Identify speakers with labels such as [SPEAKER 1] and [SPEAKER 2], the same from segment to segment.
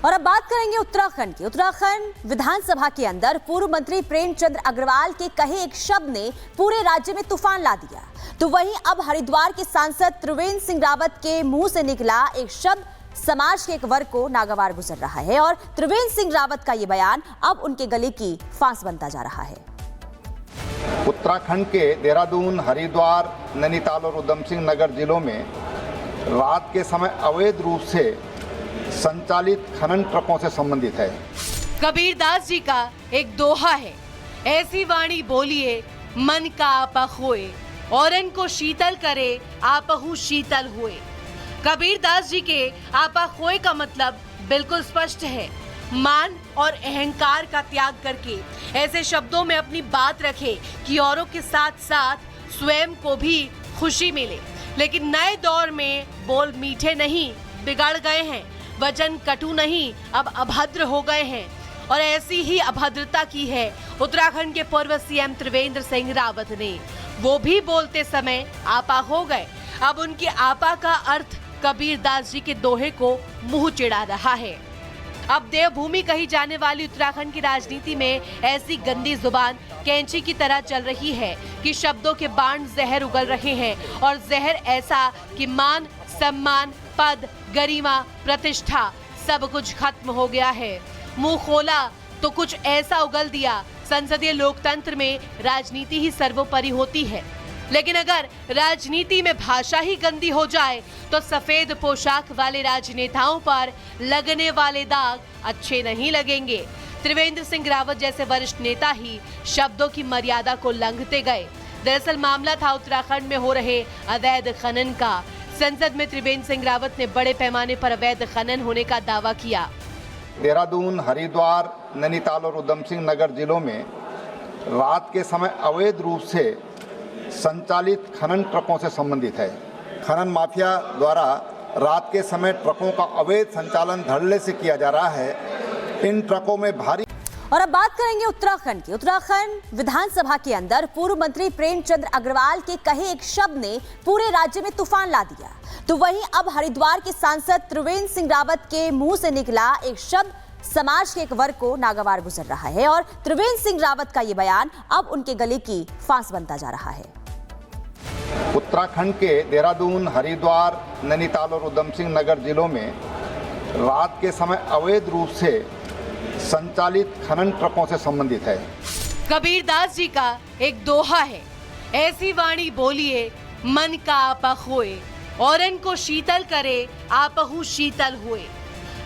[SPEAKER 1] और अब बात करेंगे उत्तराखंड की। उत्तराखंड विधानसभा के अंदर पूर्व मंत्री प्रेमचंद अग्रवाल के कहे एक शब्द ने पूरे राज्य में तूफान ला दिया। तो वहीं अब हरिद्वार के सांसद त्रिवेंद्र सिंह रावत के मुंह से निकला एक शब्द समाज के एक वर्ग को नागवार गुजर रहा है और त्रिवेंद्र सिंह रावत का ये बयान अब उनके गले की फांस बनता जा रहा है।
[SPEAKER 2] उत्तराखंड के देहरादून, हरिद्वार, नैनीताल और उधम सिंह नगर जिलों में रात के समय अवैध रूप से संचालित खनन ट्रकों से संबंधित है।
[SPEAKER 3] कबीरदास जी का एक दोहा है, ऐसी वाणी बोलिए मन का आपा खोए, औरन को शीतल करे आपहु शीतल हुए। कबीरदास जी के आपा खोए का मतलब बिल्कुल स्पष्ट है, मान और अहंकार का त्याग करके ऐसे शब्दों में अपनी बात रखे कि औरों के साथ साथ स्वयं को भी खुशी मिले। लेकिन नए दौर में बोल मीठे नहीं बिगड़ गए हैं, वचन कटु नहीं अब अभद्र हो गए हैं। और ऐसी ही अभद्रता की है उत्तराखंड के पूर्व सीएम त्रिवेंद्र सिंह रावत ने। वो भी बोलते समय आपा हो गए। अब उनकी आपा का अर्थ कबीरदास जी के दोहे को मुंह चिढ़ा रहा है। अब देवभूमि कही जाने वाली उत्तराखंड की राजनीति में ऐसी गंदी जुबान कैंची की तरह चल रही है कि शब्दों के बाण जहर उगल रहे हैं, और जहर ऐसा कि मान, सम्मान, पद, गरिमा, प्रतिष्ठा सब कुछ खत्म हो गया है। मुंह खोला तो कुछ ऐसा उगल दिया। संसदीय लोकतंत्र में राजनीति ही सर्वोपरि होती है, लेकिन अगर राजनीति में भाषा ही गंदी हो जाए तो सफेद पोशाक वाले राजनेताओं पर लगने वाले दाग अच्छे नहीं लगेंगे। त्रिवेंद्र सिंह रावत जैसे वरिष्ठ नेता ही शब्दों की मर्यादा को लंघते गए। दरअसल मामला था उत्तराखंड में हो रहे अवैध खनन का। संसद में त्रिवेंद्र सिंह रावत ने बड़े पैमाने पर अवैध खनन होने का दावा किया।
[SPEAKER 2] देहरादून, हरिद्वार, नैनीताल और उधम सिंह नगर जिलों में रात के समय अवैध रूप से संचालित खनन ट्रकों से संबंधित है। खनन माफिया द्वारा रात के समय ट्रकों का अवैध संचालन धड़ल्ले से किया जा रहा है। इन ट्रकों में भारी।
[SPEAKER 1] और अब बात करेंगे उत्तराखंड की। उत्तराखंड विधानसभा के अंदर पूर्व मंत्री प्रेमचंद अग्रवाल के कहे एक शब्द ने पूरे राज्य में तूफान ला दिया। तो वहीं अब हरिद्वार के सांसद त्रिवेंद्र सिंह रावत के मुंह से निकला एक शब्द समाज के एक वर्ग को नागवार गुजर रहा है और त्रिवेंद्र सिंह रावत का ये बयान अब उनके गले की फांस बनता जा रहा है।
[SPEAKER 2] उत्तराखंड के देहरादून, हरिद्वार, नैनीताल और उधम सिंह नगर जिलों में रात के समय अवैध रूप से संचालित खनन ट्रकों से संबंधित है।
[SPEAKER 3] कबीरदास जी का एक दोहा है, ऐसी वाणी बोलिए मन का आपा खोए, औरन को शीतल करे आपहु शीतल हुए।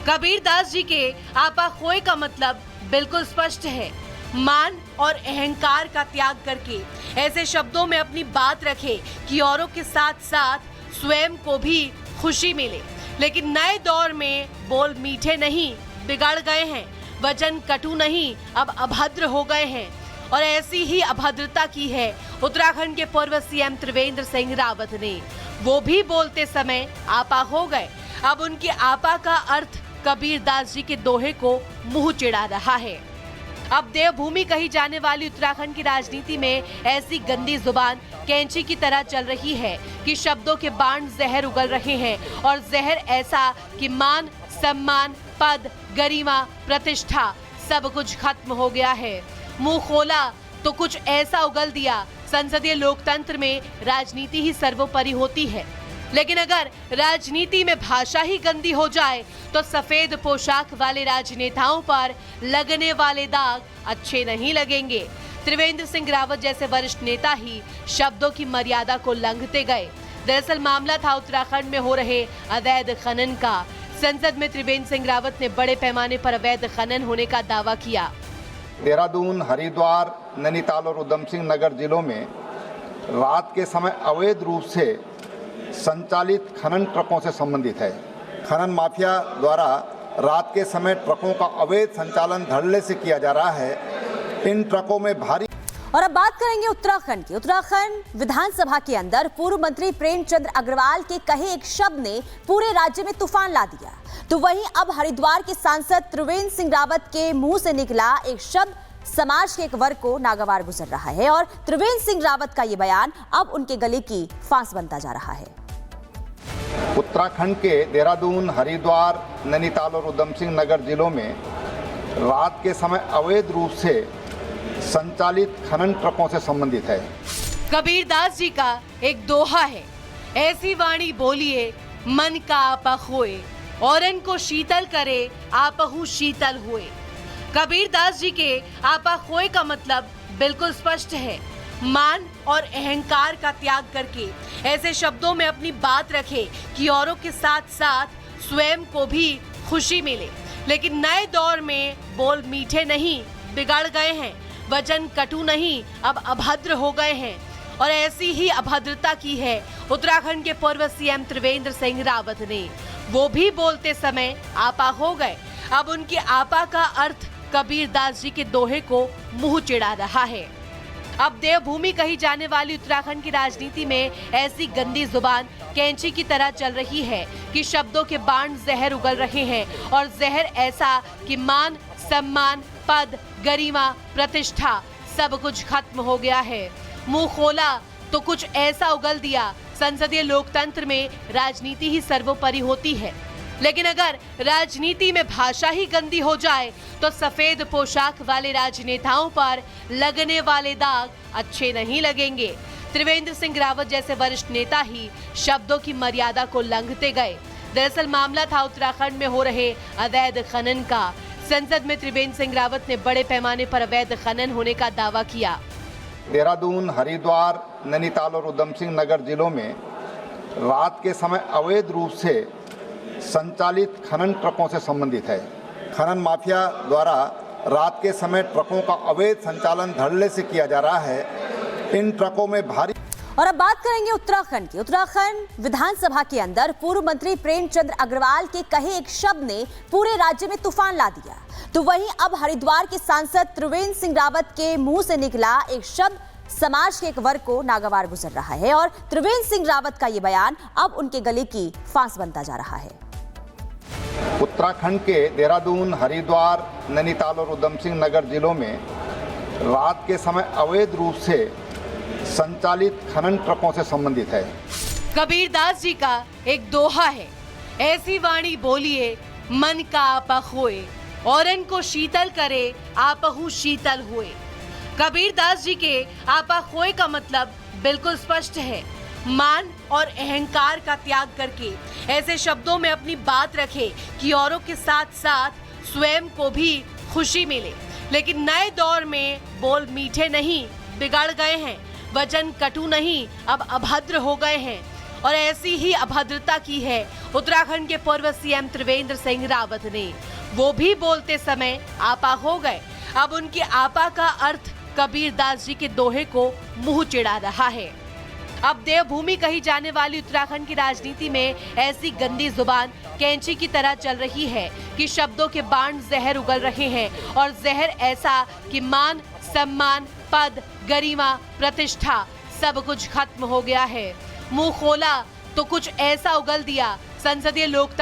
[SPEAKER 3] कबीरदास जी के आपा खोए का मतलब बिल्कुल स्पष्ट है, मान और अहंकार का त्याग करके ऐसे शब्दों में अपनी बात रखे कि औरों के साथ साथ स्वयं को भी खुशी मिले। लेकिन नए दौर में बोल मीठे नहीं बिगड़ गए हैं, वचन कटु नहीं अब अभद्र हो गए हैं। और ऐसी ही अभद्रता की है उत्तराखंड के पूर्व सीएम त्रिवेंद्र सिंह रावत ने। वो भी बोलते समय आपा हो गए। अब उनकी आपा का अर्थ कबीरदास जी के दोहे को मुंह चिढ़ा रहा है। अब देवभूमि कही जाने वाली उत्तराखंड की राजनीति में ऐसी गंदी जुबान कैंची की तरह चल रही है कि शब्दों के बाण जहर उगल रहे हैं, और जहर ऐसा कि मान, सम्मान, पद, गरिमा, प्रतिष्ठा सब कुछ खत्म हो गया है। मुंह खोला तो कुछ ऐसा उगल दिया। संसदीय लोकतंत्र में राजनीति ही सर्वोपरि होती है, लेकिन अगर राजनीति में भाषा ही गंदी हो जाए तो सफेद पोशाक वाले राजनेताओं पर लगने वाले दाग अच्छे नहीं लगेंगे। त्रिवेंद्र सिंह रावत जैसे वरिष्ठ नेता ही शब्दों की मर्यादा को लंघते गए। दरअसल मामला था उत्तराखंड में हो रहे अवैध खनन का। संसद में त्रिवेंद्र सिंह रावत ने बड़े पैमाने पर अवैध खनन होने का दावा किया।
[SPEAKER 2] देहरादून, हरिद्वार, नैनीताल और उधम सिंह नगर जिलों में रात के समय अवैध रूप से संचालित खनन ट्रकों से संबंधित है। खनन माफिया द्वारा रात के समय ट्रकों का अवैध संचालन धड़ल्ले से किया जा रहा है। इन ट्रकों में भारी।
[SPEAKER 1] और अब बात करेंगे उत्तराखंड की। उत्तराखंड विधानसभा के अंदर पूर्व मंत्री प्रेमचंद अग्रवाल के कहे एक शब्द ने पूरे राज्य में तूफान ला दिया। तो वहीं अब हरिद्वार के सांसद त्रिवेंद्र सिंह रावत के मुंह से निकला एक शब्द समाज के एक वर्ग को नागवार गुजर रहा है और त्रिवेंद्र सिंह रावत का ये बयान अब उनके गले की फांस बनता जा रहा है।
[SPEAKER 2] उत्तराखंड के देहरादून, हरिद्वार, नैनीताल और उधम सिंह नगर जिलों में रात के समय अवैध रूप से संचालित खनन ट्रकों से संबंधित है।
[SPEAKER 3] कबीरदास जी का एक दोहा है, ऐसी वाणी बोलिए मन का आपा खोए, औरन को शीतल करे आपहु शीतल हुए। कबीरदास जी के आपा खोए का मतलब बिल्कुल स्पष्ट है, मान और अहंकार का त्याग करके ऐसे शब्दों में अपनी बात रखे कि औरों के साथ साथ स्वयं को भी खुशी मिले। लेकिन नए दौर में बोल मीठे नहीं बिगड़ गए हैं, वचन कटु नहीं अब अभद्र हो गए हैं। और ऐसी ही अभद्रता की है उत्तराखंड के पूर्व सीएम त्रिवेंद्र सिंह रावत ने। वो भी बोलते समय आपा हो गए। अब उनके आपा का अर्थ कबीरदास जी के दोहे को मुंह चिढ़ा रहा है। अब देवभूमि कही जाने वाली उत्तराखंड की राजनीति में ऐसी गंदी जुबान कैंची की तरह चल रही है कि शब्दों के बाण जहर उगल रहे हैं, और जहर ऐसा कि मान, सम्मान, पद, गरिमा, प्रतिष्ठा सब कुछ खत्म हो गया है। मुंह खोला तो कुछ ऐसा उगल दिया। संसदीय लोकतंत्र में राजनीति ही सर्वोपरि होती है, लेकिन अगर राजनीति में भाषा ही गंदी हो जाए तो सफेद पोशाक वाले राजनेताओं पर लगने वाले दाग अच्छे नहीं लगेंगे। त्रिवेंद्र सिंह रावत जैसे वरिष्ठ नेता ही शब्दों की मर्यादा को लंघते गए। दरअसल मामला था उत्तराखंड में हो रहे अवैध खनन का। संसद में त्रिवेंद्र सिंह रावत ने बड़े पैमाने पर अवैध खनन होने का दावा किया।
[SPEAKER 2] देहरादून, हरिद्वार, नैनीताल और उधम सिंह नगर जिलों में रात के समय अवैध रूप से संचालित खनन ट्रकों से संबंधित है। खनन माफिया द्वारा रात के समय ट्रकों का अवैध संचालन धड़ल्ले से किया जा रहा है। इन ट्रकों में भारी।
[SPEAKER 1] और अब बात करेंगे उत्तराखंड की। उत्तराखंड विधानसभा के अंदर पूर्व मंत्री प्रेमचंद अग्रवाल के कहे एक शब्द ने पूरे राज्य में तूफान ला दिया। तो वहीं अब हरिद्वार के सांसद त्रिवेंद्र सिंह रावत के मुंह से निकला एक शब्द समाज के एक वर्ग को नागवार गुजर रहा है, और त्रिवेंद्र सिंह रावत का ये बयान अब उनके गले की फांस बनता जा रहा है।
[SPEAKER 2] उत्तराखंड के देहरादून, हरिद्वार, नैनीताल और उधम सिंह नगर जिलों में रात के समय अवैध रूप से संचालित खनन ट्रकों से संबंधित है।
[SPEAKER 3] कबीरदास जी का एक दोहा है, ऐसी वाणी बोलिए मन का आपा खोए, औरन को शीतल करे आपहु शीतल हुए। कबीरदास जी के आपा खोए का मतलब बिल्कुल स्पष्ट है, मान और अहंकार का त्याग करके ऐसे शब्दों में अपनी बात रखे कि औरों के साथ साथ स्वयं को भी खुशी मिले। लेकिन नए दौर में बोल मीठे नहीं बिगड़ गए हैं, वचन कटु नहीं अब अभद्र हो गए हैं। और ऐसी ही अभद्रता की है उत्तराखंड के पूर्व सीएम त्रिवेंद्र सिंह रावत ने। वो भी बोलते समय आपा हो गए। अब उनके आपा का अर्थ कबीरदास जी के दोहे को मुंह चिढ़ा रहा है। अब देवभूमि कही जाने वाली उत्तराखंड की राजनीति में ऐसी गंदी जुबान कैंची की तरह चल रही है कि शब्दों के बाण जहर उगल रहे हैं, और जहर ऐसा कि मान, सम्मान, पद, गरिमा, प्रतिष्ठा सब कुछ खत्म हो गया है। मुंह खोला तो कुछ ऐसा उगल दिया। संसदीय लोकतंत्र